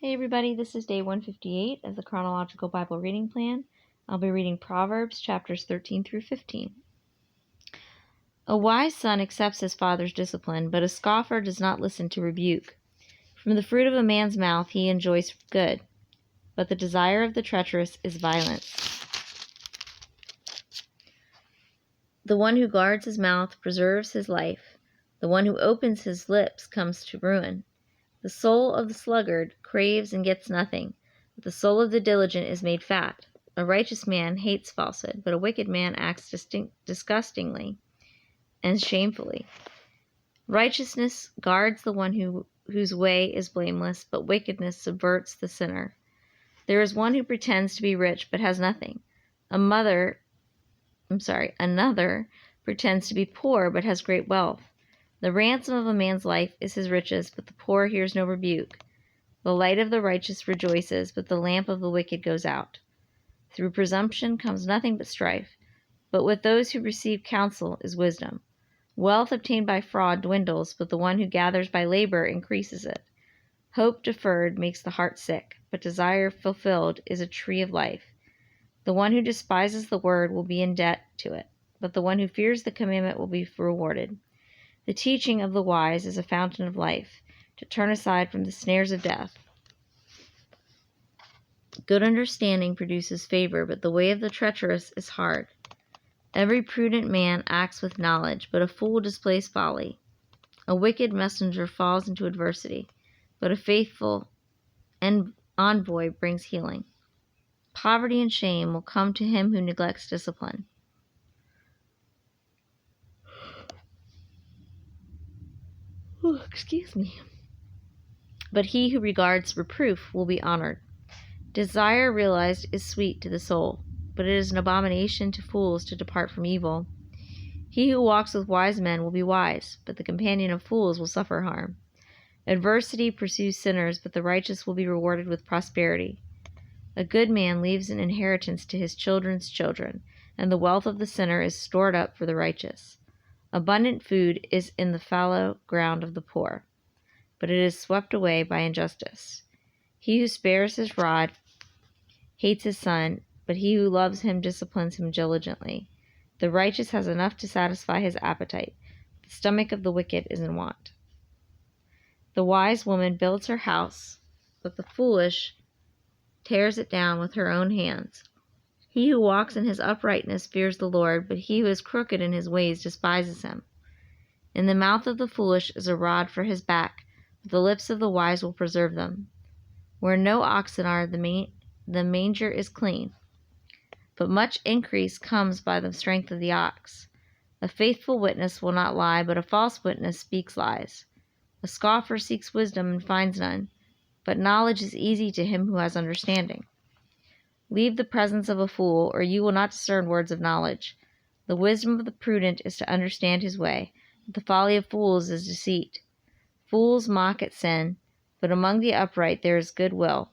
Hey everybody, this is day 158 of the Chronological Bible Reading Plan. I'll be reading Proverbs chapters 13 through 15. A wise son accepts his father's discipline, but a scoffer does not listen to rebuke. From the fruit of a man's mouth he enjoys good, but the desire of the treacherous is violence. The one who guards his mouth preserves his life. The one who opens his lips comes to ruin. The soul of the sluggard craves and gets nothing, but the soul of the diligent is made fat. A righteous man hates falsehood, but a wicked man acts disgustingly and shamefully. Righteousness guards the one whose way is blameless, but wickedness subverts the sinner. There is one who pretends to be rich but has nothing. Another pretends to be poor but has great wealth. The ransom of a man's life is his riches, but the poor hears no rebuke. The light of the righteous rejoices, but the lamp of the wicked goes out. Through presumption comes nothing but strife, but with those who receive counsel is wisdom. Wealth obtained by fraud dwindles, but the one who gathers by labor increases it. Hope deferred makes the heart sick, but desire fulfilled is a tree of life. The one who despises the word will be in debt to it, but the one who fears the commandment will be rewarded. The teaching of the wise is a fountain of life, to turn aside from the snares of death. Good understanding produces favor, but the way of the treacherous is hard. Every prudent man acts with knowledge, but a fool displays folly. A wicked messenger falls into adversity, but a faithful envoy brings healing. Poverty and shame will come to him who neglects discipline. But he who regards reproof will be honored. Desire realized is sweet to the soul, but it is an abomination to fools to depart from evil. He who walks with wise men will be wise, but the companion of fools will suffer harm. Adversity pursues sinners, but the righteous will be rewarded with prosperity. A good man leaves an inheritance to his children's children, and the wealth of the sinner is stored up for the righteous. Abundant food is in the fallow ground of the poor, but it is swept away by injustice. He who spares his rod hates his son, but he who loves him disciplines him diligently. The righteous has enough to satisfy his appetite. The stomach of the wicked is in want. The wise woman builds her house, but the foolish tears it down with her own hands. He who walks in his uprightness fears the Lord, but he who is crooked in his ways despises him. In the mouth of the foolish is a rod for his back, but the lips of the wise will preserve them. Where no oxen are, the manger is clean, but much increase comes by the strength of the ox. A faithful witness will not lie, but a false witness speaks lies. A scoffer seeks wisdom and finds none, but knowledge is easy to him who has understanding. Leave the presence of a fool, or you will not discern words of knowledge. The wisdom of the prudent is to understand his way, but the folly of fools is deceit. Fools mock at sin, but among the upright there is good will.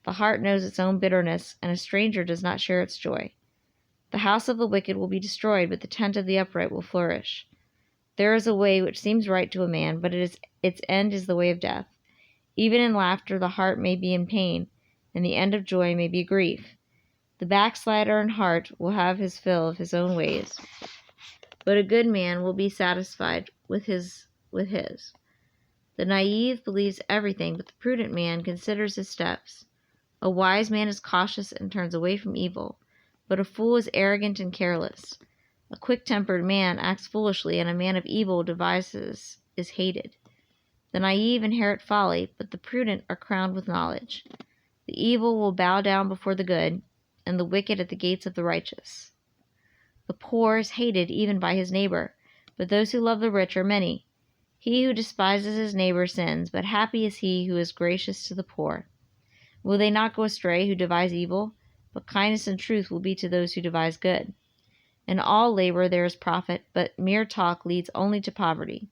The heart knows its own bitterness, and a stranger does not share its joy. The house of the wicked will be destroyed, but the tent of the upright will flourish. There is a way which seems right to a man, but its end is the way of death. Even in laughter the heart may be in pain, and the end of joy may be grief. The backslider in heart will have his fill of his own ways, but a good man will be satisfied with his. The naive believes everything, but the prudent man considers his steps. A wise man is cautious and turns away from evil, but a fool is arrogant and careless. A quick-tempered man acts foolishly, and a man of evil devices is hated. The naive inherit folly, but the prudent are crowned with knowledge. The evil will bow down before the good, and the wicked at the gates of the righteous. The poor is hated even by his neighbor, but those who love the rich are many. He who despises his neighbor sins, but happy is he who is gracious to the poor. Will they not go astray who devise evil? But kindness and truth will be to those who devise good. In all labor there is profit, but mere talk leads only to poverty.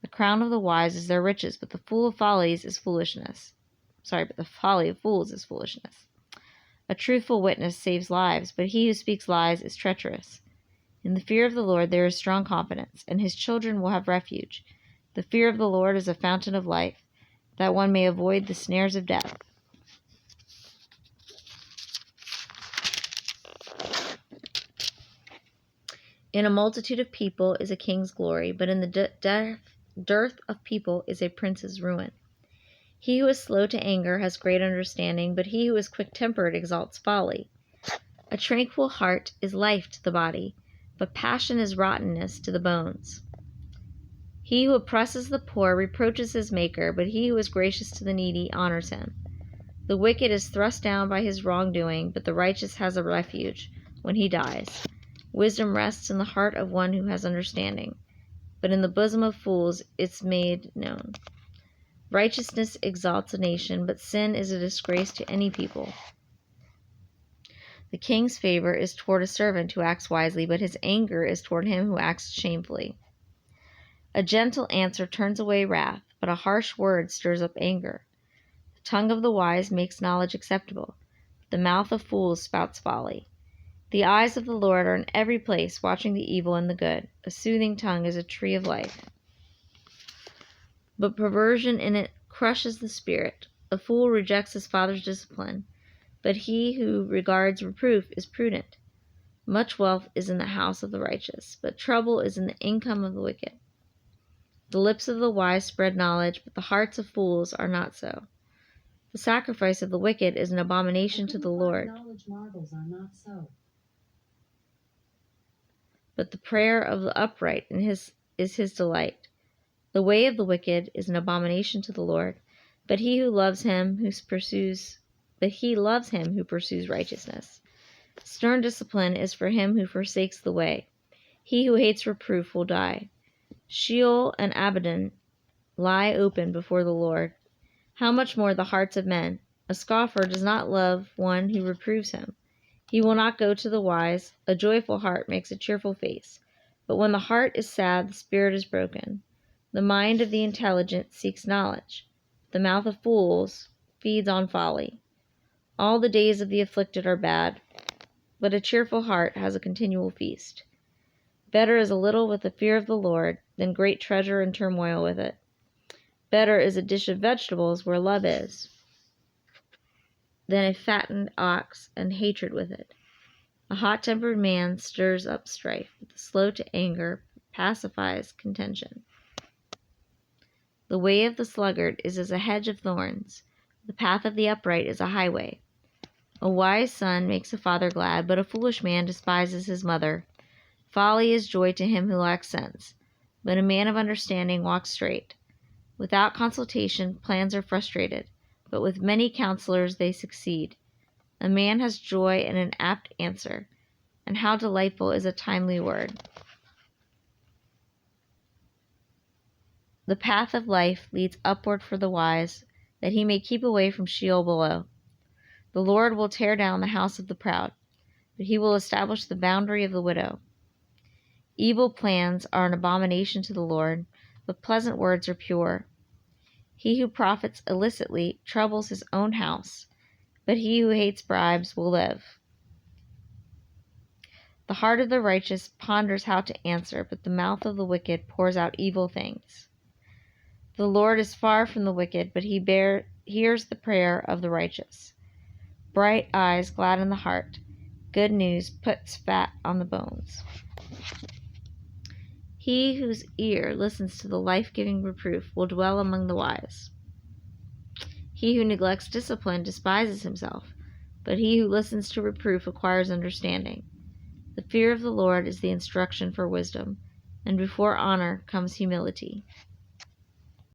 The crown of the wise is their riches, but the folly of fools is foolishness. A truthful witness saves lives, but he who speaks lies is treacherous. In the fear of the Lord there is strong confidence, and his children will have refuge. The fear of the Lord is a fountain of life, that one may avoid the snares of death. In a multitude of people is a king's glory, but in the dearth of people is a prince's ruin. He who is slow to anger has great understanding, but he who is quick-tempered exalts folly. A tranquil heart is life to the body, but passion is rottenness to the bones. He who oppresses the poor reproaches his maker, but he who is gracious to the needy honors him. The wicked is thrust down by his wrongdoing, but the righteous has a refuge when he dies. Wisdom rests in the heart of one who has understanding, but in the bosom of fools it's made known. Righteousness exalts a nation, but sin is a disgrace to any people. The king's favor is toward a servant who acts wisely, but his anger is toward him who acts shamefully. A gentle answer turns away wrath, but a harsh word stirs up anger. The tongue of the wise makes knowledge acceptable, but the mouth of fools spouts folly. The eyes of the Lord are in every place, watching the evil and the good. A soothing tongue is a tree of life, but perversion in it crushes the spirit. A fool rejects his father's discipline, but he who regards reproof is prudent. Much wealth is in the house of the righteous, but trouble is in the income of the wicked. The lips of the wise spread knowledge, but the hearts of fools are not so. The sacrifice of the wicked is an abomination to the Lord, but the prayer of the upright is his delight. The way of the wicked is an abomination to the Lord, but he loves him who pursues righteousness. Stern discipline is for him who forsakes the way. He who hates reproof will die. Sheol and Abaddon lie open before the Lord. How much more the hearts of men? A scoffer does not love one who reproves him. He will not go to the wise. A joyful heart makes a cheerful face, but when the heart is sad, the spirit is broken. The mind of the intelligent seeks knowledge. The mouth of fools feeds on folly. All the days of the afflicted are bad, but a cheerful heart has a continual feast. Better is a little with the fear of the Lord than great treasure and turmoil with it. Better is a dish of vegetables where love is, than a fattened ox and hatred with it. A hot-tempered man stirs up strife, but the slow to anger pacifies contention. The way of the sluggard is as a hedge of thorns. The path of the upright is a highway. A wise son makes a father glad, but a foolish man despises his mother. Folly is joy to him who lacks sense, but a man of understanding walks straight. Without consultation, plans are frustrated, but with many counselors they succeed. A man has joy in an apt answer, and how delightful is a timely word. The path of life leads upward for the wise, that he may keep away from Sheol below. The Lord will tear down the house of the proud, but he will establish the boundary of the widow. Evil plans are an abomination to the Lord, but pleasant words are pure. He who profits illicitly troubles his own house, but he who hates bribes will live. The heart of the righteous ponders how to answer, but the mouth of the wicked pours out evil things. The Lord is far from the wicked, but he hears the prayer of the righteous. Bright eyes gladden the heart. Good news puts fat on the bones. He whose ear listens to the life-giving reproof will dwell among the wise. He who neglects discipline despises himself, but he who listens to reproof acquires understanding. The fear of the Lord is the instruction for wisdom, and before honor comes humility.